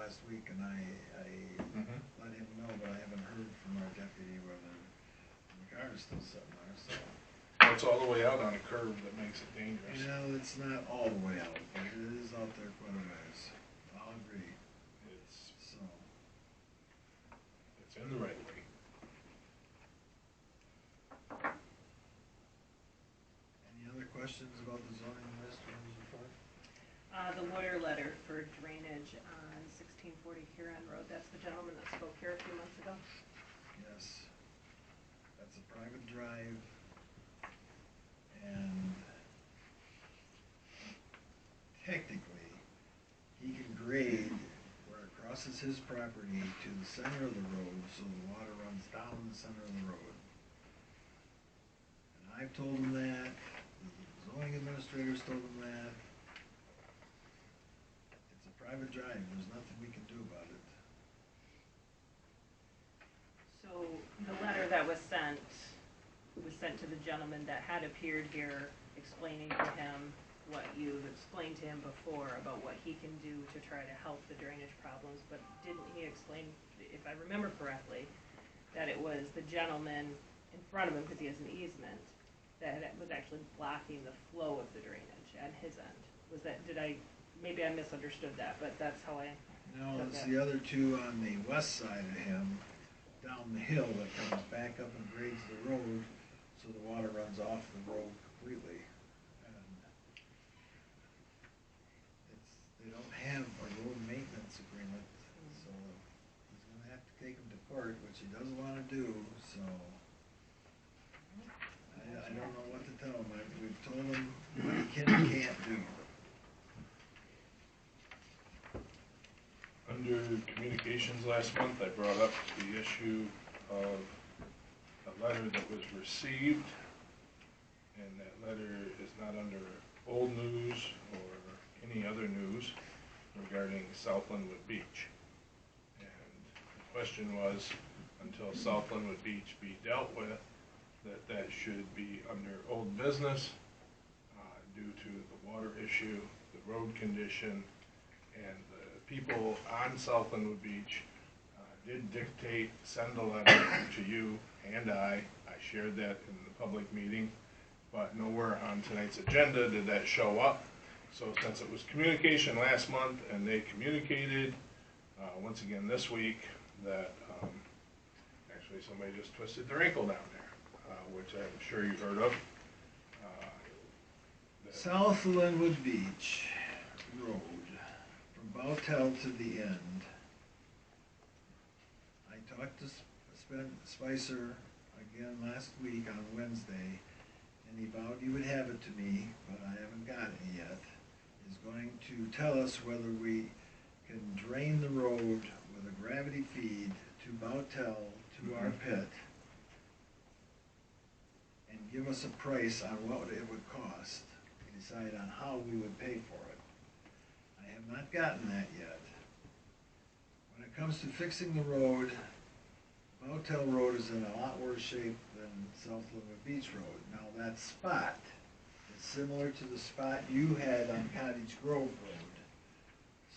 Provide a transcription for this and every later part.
last week, and I let him know, but I haven't heard from our deputy whether the car is still sitting there, so. It's all the way out on a curve that makes it dangerous. You know, it's not all the way out, but it is out there quite a ways. I'll agree. So. It's in the right way. Any other questions about the zoning administrator's report? The lawyer letter for drainage on 1640 Huron Road, that's the gentleman that spoke here a few months ago? Yes. That's a private drive, and technically, he can grade where it crosses his property to the center of the road, so the water runs down the center of the road. And I've told him that, the zoning administrator's told him that. It's a private drive, there's nothing we can do about it. So the letter that was sent to the gentleman that had appeared here, explaining to him what you've explained to him before about what he can do to try to help the drainage problems, but didn't he explain, if I remember correctly, that it was the gentleman in front of him, because he has an easement, that was actually blocking the flow of the drainage at his end? Was that, maybe I misunderstood that, but that's how I No, took it's it. the other two on the west side of him, down the hill that comes back up and grades the road, so the water runs off the road completely. And they don't have a road maintenance agreement, so he's gonna have to take them to court, which he doesn't wanna do, so. I don't know what to tell him. We've told him what he can and can't do. Under communications last month, I brought up the issue of a letter that was received, and that letter is not under old news or any other news regarding South Linwood Beach. And the question was, until South Linwood Beach be dealt with, that should be under old business due to the water issue, the road condition, and the people on South Linwood Beach did dictate, send a letter to you and I shared that in the public meeting, but nowhere on tonight's agenda did that show up. So since it was communication last month and they communicated once again this week that actually somebody just twisted their ankle down there, which I'm sure you've heard of. South Linwood Beach Road, from Bowtell to the end. I talked to Spicer again last week on Wednesday, and he vowed he would have it to me, but I haven't got it yet. He's going to tell us whether we can drain the road with a gravity feed to Bowtell to our pit, and give us a price on what it would cost, and decide on how we would pay for it. I have not gotten that yet. When it comes to fixing the road, Bowtell Road is in a lot worse shape than South Linwood Beach Road. Now that spot is similar to the spot you had on Cottage Grove Road.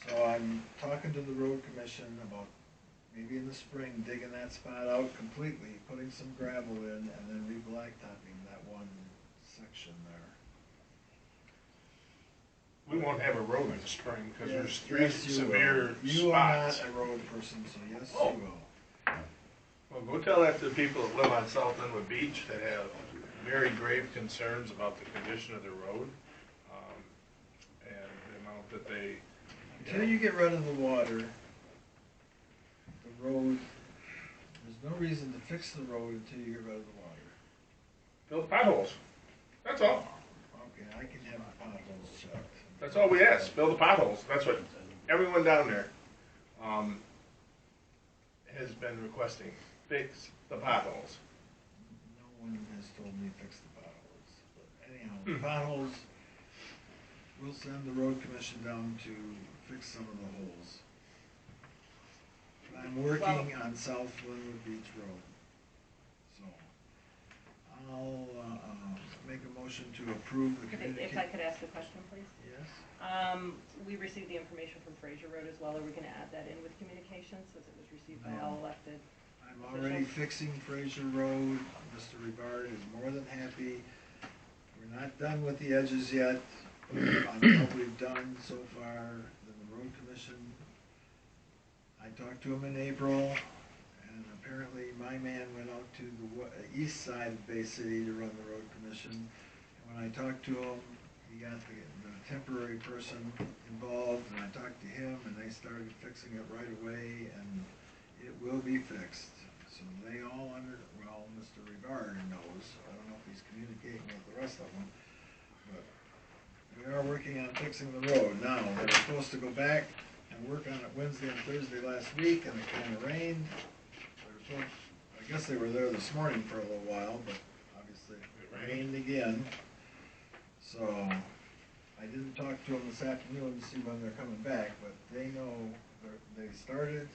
So I'm talking to the road commission about maybe in the spring digging that spot out completely, putting some gravel in, and then re-blacktopping that one section there. We won't have a road in the spring because there's three Yes, you severe will. spots. You are not a road person, so yes, Oh. you will. Well, go tell that to the people that live on South Linwood Beach that have very grave concerns about the condition of the road, and the amount that they. Until you get rid of the water, the road, there's no reason to fix the road until you get rid of the water. Fill the potholes. That's all. Okay, I can have the potholes checked. That's all we ask. Fill the potholes. That's what everyone down there has been requesting. Fix the potholes. No one has told me fix the potholes. But anyhow, the potholes, we'll send the road commission down to fix some of the holes. But I'm working on South Linwood Beach Road. So, I'll, make a motion to approve the If I communication. could ask a question, please? Yes? We received the information from Fraser Road as well. Are we gonna add that in with communications since it was received by all elected? I'm already fixing Fraser Road. Mr. Rivard is more than happy. We're not done with the edges yet on what we've done so far. The road commission, I talked to him in April, and apparently my man went out to the east side of Bay City to run the road commission. And when I talked to him, he got the temporary person involved, and I talked to him, and they started fixing it right away, and it will be fixed. So they all well, Mr. Rivard knows, I don't know if he's communicating with the rest of them, but we are working on fixing the road. Now, they were supposed to go back and work on it Wednesday and Thursday last week, and it kinda rained. I guess they were there this morning for a little while, but obviously it rained again. So, I didn't talk to them this afternoon to see when they're coming back, but they know they started,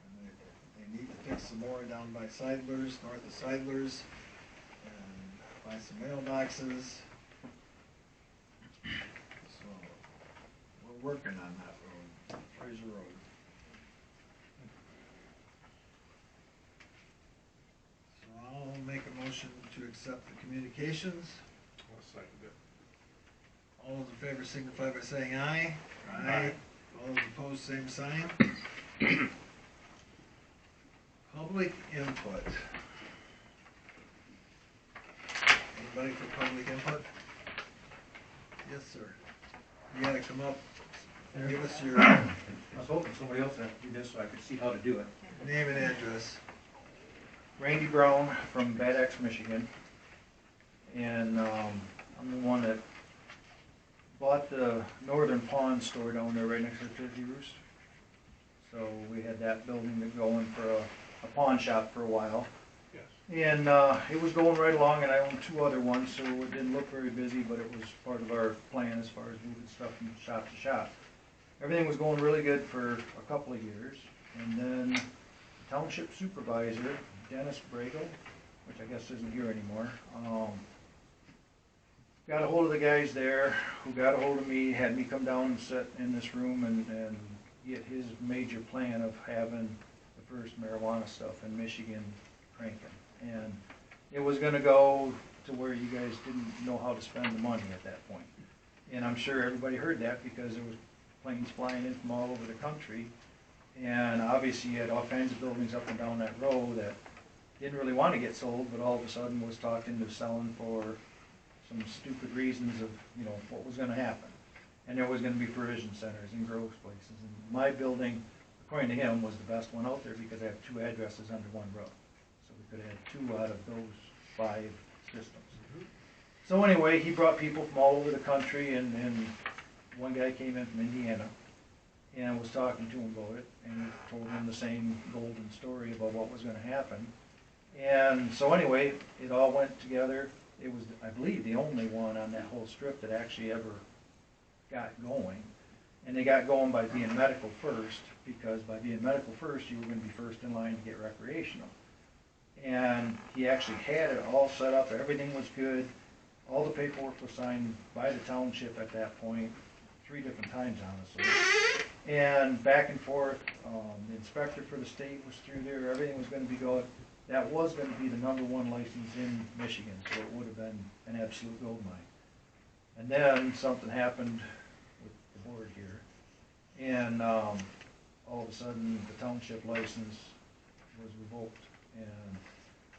and they need to fix some more down by Seidler's, north of Seidler's, and by some mailboxes. So, we're working on that road, Fraser Road. So I'll make a motion to accept the communications. I'll second it. All those in favor signify by saying aye. Aye. All those opposed, same sign. Public input. Anybody for public input? Yes, sir. You gotta come up and give us your I was hoping somebody else had to do this so I could see how to do it. name and address. Randy Brown from Bad Axe, Michigan. And I'm the one that bought the Northern Pawn store down there right next to the Turkey Roost. So we had that building going for a pawn shop for a while. Yes. And it was going right along, and I owned two other ones, so it didn't look very busy, but it was part of our plan as far as moving stuff from shop to shop. Everything was going really good for a couple of years, and then the township supervisor, Dennis Bregel, which I guess isn't here anymore, got a hold of the guys there, who got a hold of me, had me come down and sit in this room and get his major plan of having the first marijuana stuff in Michigan cranking. And it was gonna go to where you guys didn't know how to spend the money at that point. And I'm sure everybody heard that because there was planes flying in from all over the country. And obviously you had all kinds of buildings up and down that road that didn't really want to get sold, but all of a sudden was talking to selling for some stupid reasons of, you know, what was gonna happen. And there was gonna be provision centers and grocery places. And my building, according to him, was the best one out there because I have two addresses under one roof. So we could have had 2 out of those 5 systems. So anyway, he brought people from all over the country, and one guy came in from Indiana and was talking to him about it, and he told him the same golden story about what was gonna happen. And so anyway, it all went together. It was, I believe, the only one on that whole strip that actually ever got going. And they got going by being medical first, because by being medical first, you were gonna be first in line to get recreational. And he actually had it all set up, everything was good. All the paperwork was signed by the township at that point, 3 different times, honestly. And back and forth, the inspector for the state was through there, everything was gonna be good. That was gonna be the #1 license in Michigan, so it would have been an absolute gold mine. And then something happened with the board here, and all of a sudden, the township license was revoked, and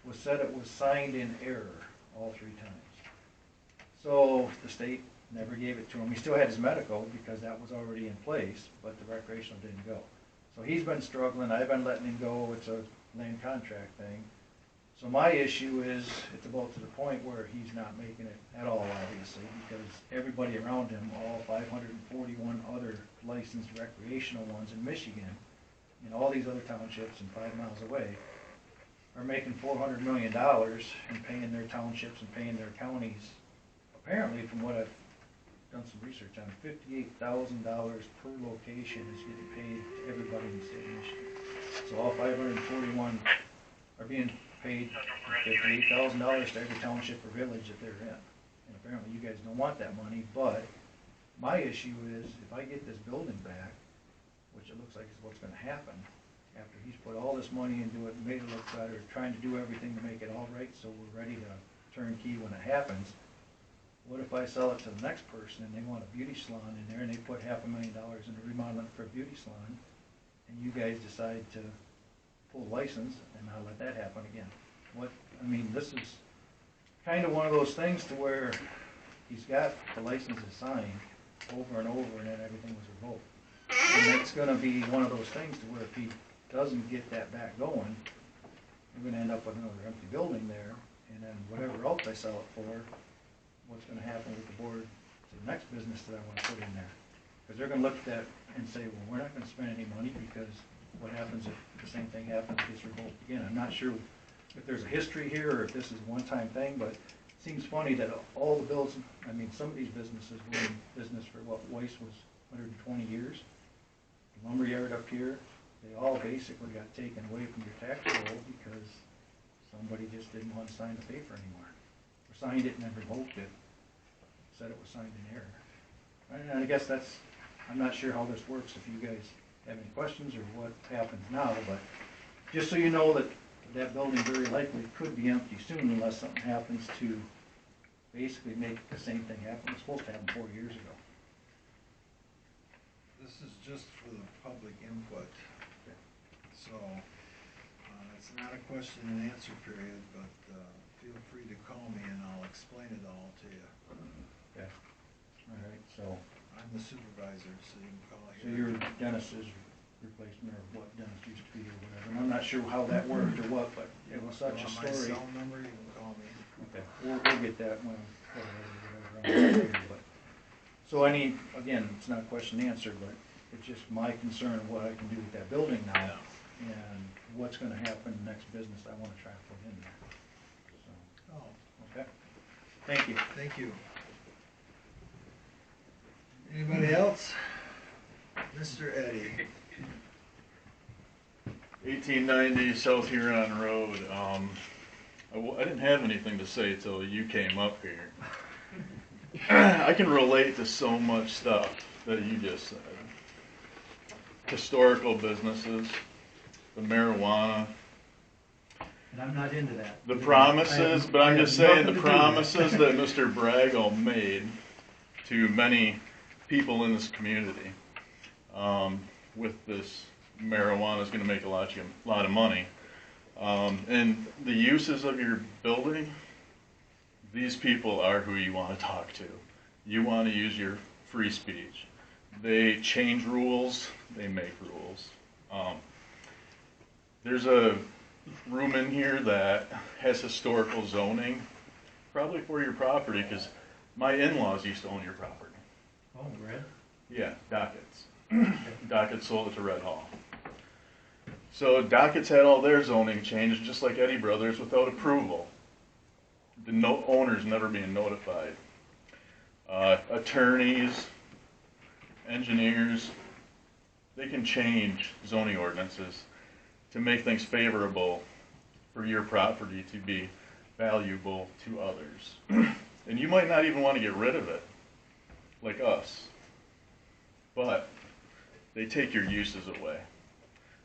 was said it was signed in error all 3 times. So the state never gave it to him. He still had his medical because that was already in place, but the recreational didn't go. So he's been struggling, I've been letting him go, it's a land contract thing. So my issue is, it's about to the point where he's not making it at all, obviously, because everybody around him, all 541 other licensed recreational ones in Michigan, and all these other townships and 5 miles away, are making $400 million and paying their townships and paying their counties. Apparently, from what I've done some research on, $58,000 per location is getting paid to everybody in the state of Michigan. So all 541 are being paid $58,000 to every township or village that they're in. And apparently you guys don't want that money, but my issue is if I get this building back, which it looks like is what's gonna happen, after he's put all this money into it and made it look better, trying to do everything to make it all right, so we're ready to turnkey when it happens. What if I sell it to the next person and they want a beauty salon in there and they put $500,000 into remodeling for a beauty salon, and you guys decide to pull license and not let that happen again? I mean, this is kind of one of those things to where he's got the licenses signed over and over and then everything was revoked. And it's gonna be one of those things to where if he doesn't get that back going, we're gonna end up with another empty building there, and then whatever else I sell it for, what's gonna happen with the board to the next business that I wanna put in there? Because they're gonna look at that and say, well, we're not gonna spend any money because what happens if the same thing happens, gets revoked again? I'm not sure if there's a history here or if this is a one-time thing, but it seems funny that all the bills, I mean, some of these businesses were in business for what Weiss was 120 years. The lumberyard up here, they all basically got taken away from your tax roll because somebody just didn't want to sign the paper anymore. Or signed it and then revoked it, said it was signed in error. And I guess I'm not sure how this works, if you guys have any questions or what happens now, but just so you know that that building very likely could be empty soon unless something happens to basically make the same thing happen. It was supposed to happen 4 years ago. This is just for the public input. So, it's not a question and answer period, but feel free to call me and I'll explain it all to you. Okay. All right, so I'm the supervisor, so you can call So here. you're Dennis's replacement, or what Dennis used to be, or whatever, and I'm not sure how that worked or what, but it was such a Want my story. cell number, you can call me. Okay, we'll get that when, whatever, but, so again, it's not question and answer, but it's just my concern of what I can do with that building now, and what's gonna happen next business I wanna try to put in there, so, Oh, okay, thank you. thank you. Anybody else? Mr. Eddie. 1890 South Huron Road. I didn't have anything to say till you came up here. I can relate to so much stuff that you just said. Historical businesses, the marijuana, And I'm not into that. the promises, but I'm just saying the promises that Mr. Bragel made to many people in this community with this marijuana is going to make a lot of money. And the uses of your building, these people are who you want to talk to. You want to use your free speech. They change rules, they make rules. There's a room in here that has historical zoning, probably for your property, because my in-laws used to own your property. Oh, Brad? Yeah, Dockett's. Dockett's sold it to Red Hall. So Dockett's had all their zoning changed, just like Eddie Brothers, without approval. The owners never being notified. Attorneys, engineers, they can change zoning ordinances to make things favorable for your property to be valuable to others. And you might not even want to get rid of it, like us. But they take your uses away.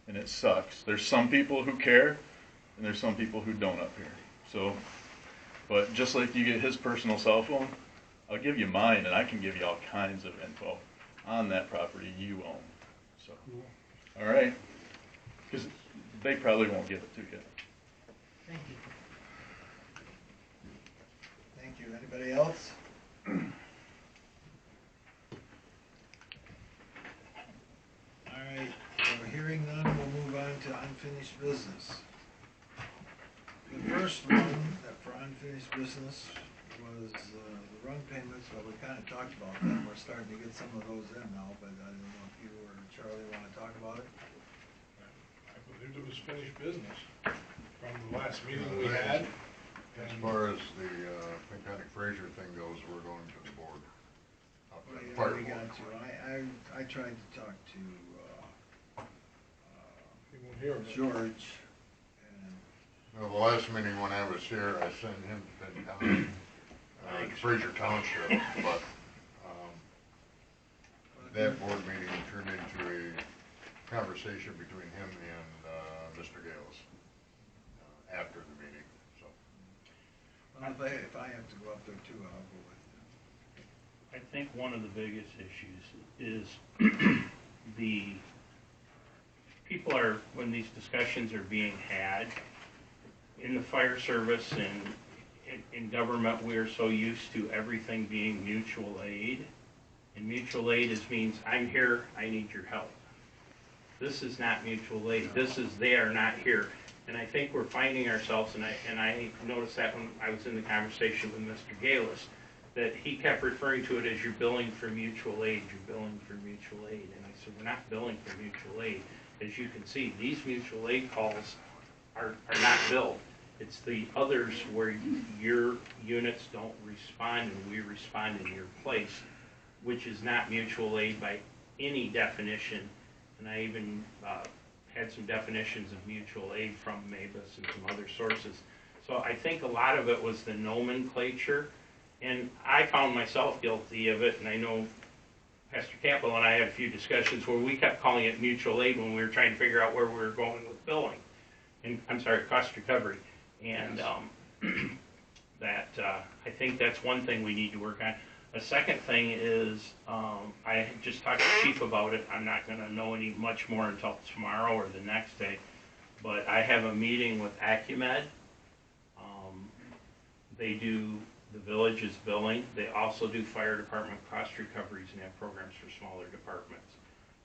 And it sucks. There's some people who care, and there's some people who don't up here. So, but just like you get his personal cell phone, I'll give you mine, and I can give you all kinds of info on that property you own. So, all right? Because they probably won't give it to you. Thank you. Thank you. Anybody else? All right, so hearing none, we'll move on to unfinished business. The first one for unfinished business was the run payments, but we kind of talked about that. We're starting to get some of those in now, but I don't know if you or Charlie want to talk about it. I believed it was finished business from the last meeting we had. As far as the Peconic Fraser thing goes, we're going to the board. Up Well, to the yeah, fire we got board. to. I tried to talk to He won't hear of it. George, and Well, the last meeting when I was here, I sent him to Fraser Township, but, that board meeting turned into a conversation between him and, Mr. Gales, after the meeting, so. Well, if I have to go up there too, I'll go with you. I think one of the biggest issues is the people are, when these discussions are being had, in the fire service and in government, we're so used to everything being mutual aid. And mutual aid means, I'm here, I need your help. This is not mutual aid. This is they are not here. And I think we're finding ourselves, and I noticed that when I was in the conversation with Mr. Galis, that he kept referring to it as you're billing for mutual aid, you're billing for mutual aid. And I said, we're not billing for mutual aid. As you can see, these mutual aid calls are not billed. It's the others where your units don't respond and we respond in your place, which is not mutual aid by any definition. And I even had some definitions of mutual aid from Mavis and some other sources. So I think a lot of it was the nomenclature, and I found myself guilty of it, and I know Pastor Campbell and I had a few discussions where we kept calling it mutual aid when we were trying to figure out where we were going with billing. And I'm sorry, cost recovery. And I think that's one thing we need to work on. A second thing is, I just talked to Chief about it. I'm not going to know any much more until tomorrow or the next day. But I have a meeting with Acumed. They do the village's billing. They also do fire department cost recoveries and have programs for smaller departments.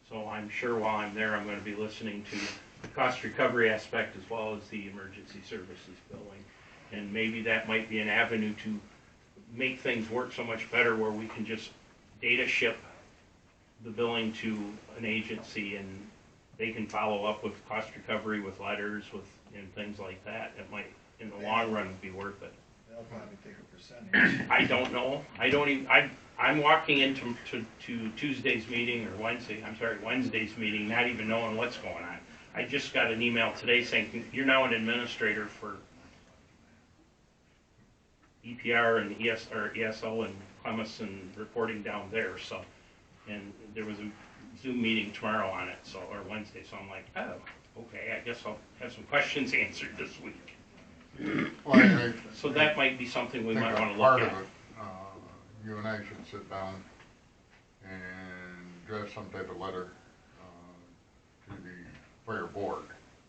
So I'm sure while I'm there, I'm going to be listening to the cost recovery aspect as well as the emergency services billing. And maybe that might be an avenue to make things work so much better where we can just data ship the billing to an agency and they can follow up with cost recovery, with letters, and things like that. It might, in the long run, be worth it. They'll probably take a percentage. I don't know. I'm walking into Tuesday's meeting or Wednesday's meeting, not even knowing what's going on. I just got an email today saying you're now an administrator for EPR and ESO and Clemens and reporting down there. So, and there was a Zoom meeting tomorrow on it, or Wednesday. So I'm like, oh, okay. I guess I'll have some questions answered this week. Well, So that might be something we might want to part look of at. it, you and I should sit down and draft some type of letter to the fire board,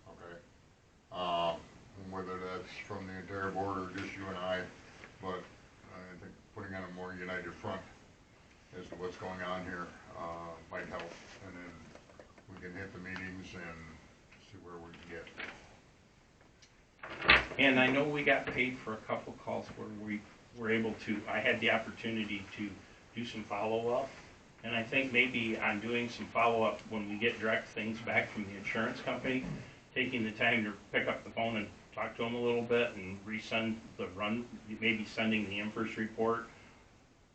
okay? Whether that's from the entire board or just you and I, but I think putting on a more united front as to what's going on here might help, and then we can hit the meetings and see where we can get. And I know we got paid for a couple calls where we were able to, I had the opportunity to do some follow-up. And I think maybe on doing some follow-up when we get direct things back from the insurance company, taking the time to pick up the phone and talk to them a little bit and resend the maybe sending the IMPERS report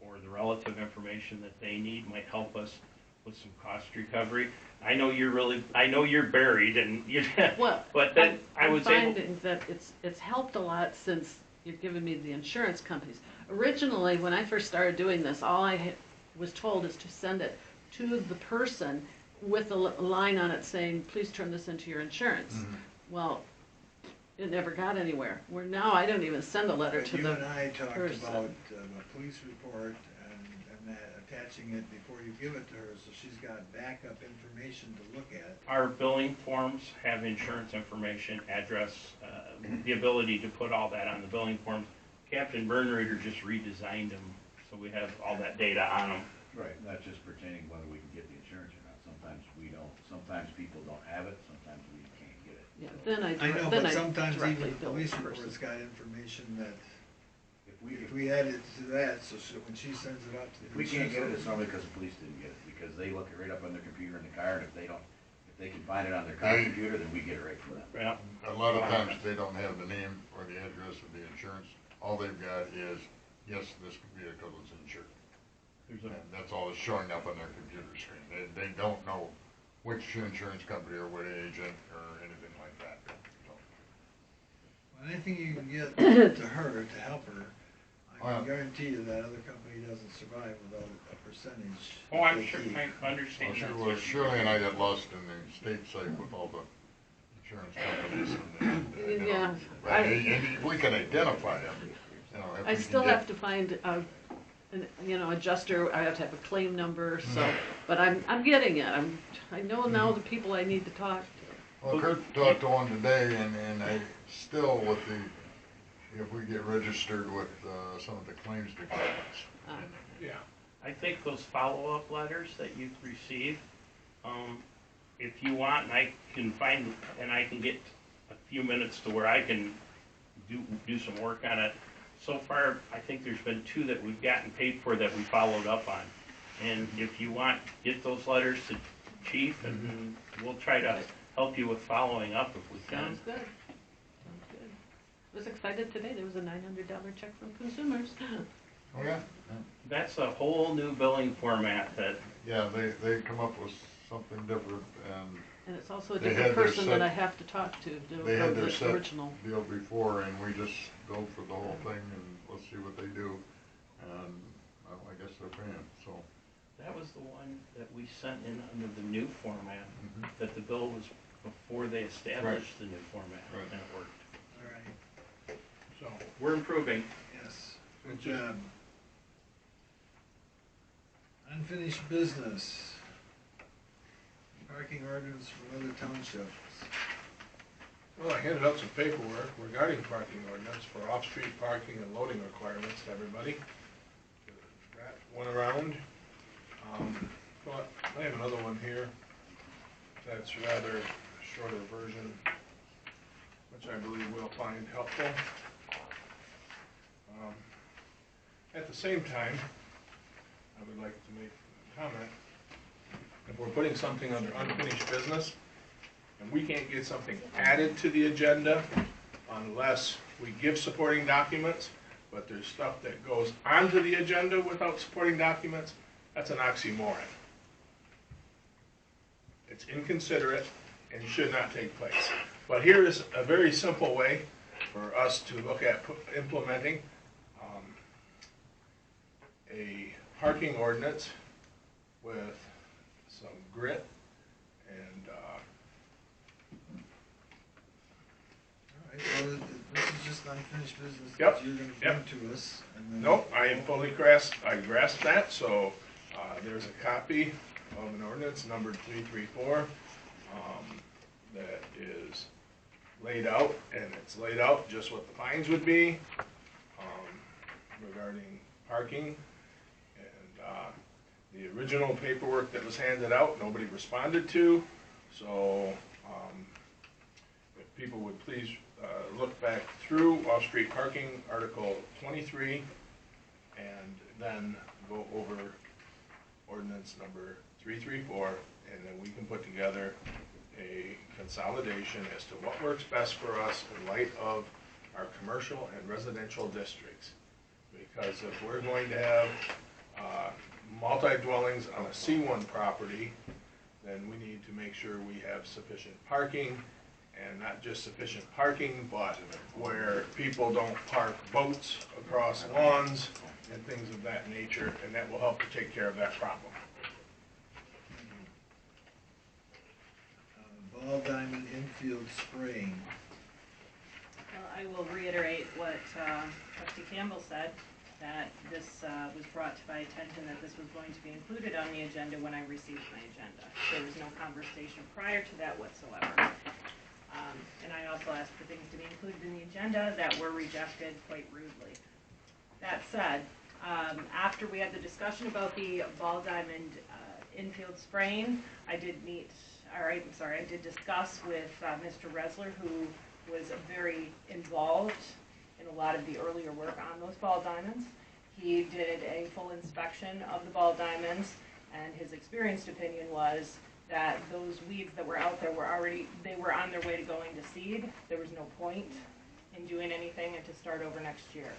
or the relative information that they need might help us with some cost recovery. I know you're buried and you, Well, but then I I'm was able. finding that it's helped a lot since you've given me the insurance companies. Originally, when I first started doing this, all I was told is to send it to the person with a line on it saying, please turn this into your insurance. Mm-hmm. Well, it never got anywhere. Where now I don't even send a letter But to you the and I talked person. about a police report and that attaching it before you give it to her, so she's got backup information to look at. Our billing forms have insurance information, address, the ability to put all that on the billing forms. Captain Bernreader just redesigned them, so we have all that data on them. Right, not just pertaining whether we can get the insurance or not. Sometimes we don't, sometimes people don't have it, sometimes we can't get it. Yeah, then I know, then but I sometimes directly even the bill police the person. report's got information that, If if we added to that, so when she sends it out to the. we can't get it, it's insurance normally because the police didn't get it, because they look it right up on their computer in the car, and if they can find it on their computer, then we get it right from them. Yeah. A lot of times they don't have the name or the address of the insurance. All they've got is, yes, this vehicle is insured. And that's all that's showing up on their computer screen. They don't know which insurance company or what agent or anything like that. So. Anything you can get to her, to help her, I Well- can guarantee you that other company doesn't survive without a percentage. Oh, I'm they sure, keep. I understand that. Well, sir. Shirley and I got lost in the state site with all the insurance companies. And, you know, Yeah, and we can identify them, you know, if we I can still get- have to find an adjuster, I have to have a claim number, so, but I'm getting it, I know now the people I need to talk to. Well, Kurt talked to one today, and I still with if we get registered with some of the claims departments. Yeah. I think those follow-up letters that you've received, if you want, and I can find, and I can get a few minutes to where I can do some work on it. So far, I think there's been 2 that we've gotten paid for that we followed up on. And if you want, get those letters to chief, and we'll try to help you with following up if we can. Sounds good, sounds good. I was excited today, there was a $900 check from consumers. Oh, yeah? That's a whole new billing format that, Yeah, they come up with something different, and And it's also a They different had their person that set- I have to talk to, they had from their the set original. deal before, and we just go for the whole thing, and we'll see what they do. And, well, I guess they're paying, so. that was the one that we sent in under the new format, Mhm. that the bill was before they established the new format, Right. and it worked. All right, So, We're improving. yes, good job. Unfinished business. Parking ordinance from other townships. well, I handed out some paperwork regarding parking ordinance for off-street parking and loading requirements to everybody. That went around. But I have another one here that's rather a shorter version, which I believe we'll find helpful. At the same time, I would like to make a comment. If we're putting something under unfinished business, and we can't get something added to the agenda unless we give supporting documents, but there's stuff that goes onto the agenda without supporting documents, that's an oxymoron. It's inconsiderate and should not take place. But here is a very simple way for us to look at implementing a parking ordinance with some grit and, All right, well, this is just unfinished business Yep, that you're gonna yep. bring to us, and then. nope, I am fully I grasped that, so, there's a copy of an ordinance numbered 334, that is laid out, and it's laid out just what the fines would be, regarding parking. And, the original paperwork that was handed out, nobody responded to, so, if people would please, look back through off-street parking, Article 23, and then go over ordinance number 334, and then we can put together a consolidation as to what works best for us in light of our commercial and residential districts. Because if we're going to have multi-dwellings on a C1 property, then we need to make sure we have sufficient parking, and not just sufficient parking, but where people don't park boats across lawns and things of that nature, and that will help to take care of that problem. Ball diamond infield spraying. Well, I will reiterate what trustee Campbell said, that this was brought to my attention that this was going to be included on the agenda when I received my agenda. There was no conversation prior to that whatsoever. And I also asked for things to be included in the agenda that were rejected quite rudely. That said, after we had the discussion about the ball diamond infield spraying, I did discuss with Mr. Resler, who was very involved in a lot of the earlier work on those ball diamonds. He did a full inspection of the ball diamonds, and his experienced opinion was that those weeds that were out there were on their way to going to seed. There was no point in doing anything and to start over next year.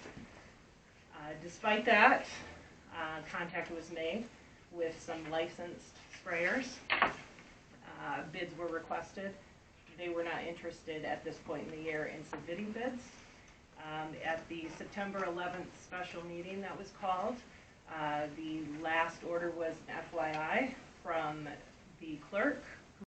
Despite that, contact was made with some licensed sprayers. Bids were requested. they were not interested at this point in the year in submitting bids. At the September 11th special meeting that was called, the last order was an FYI from the clerk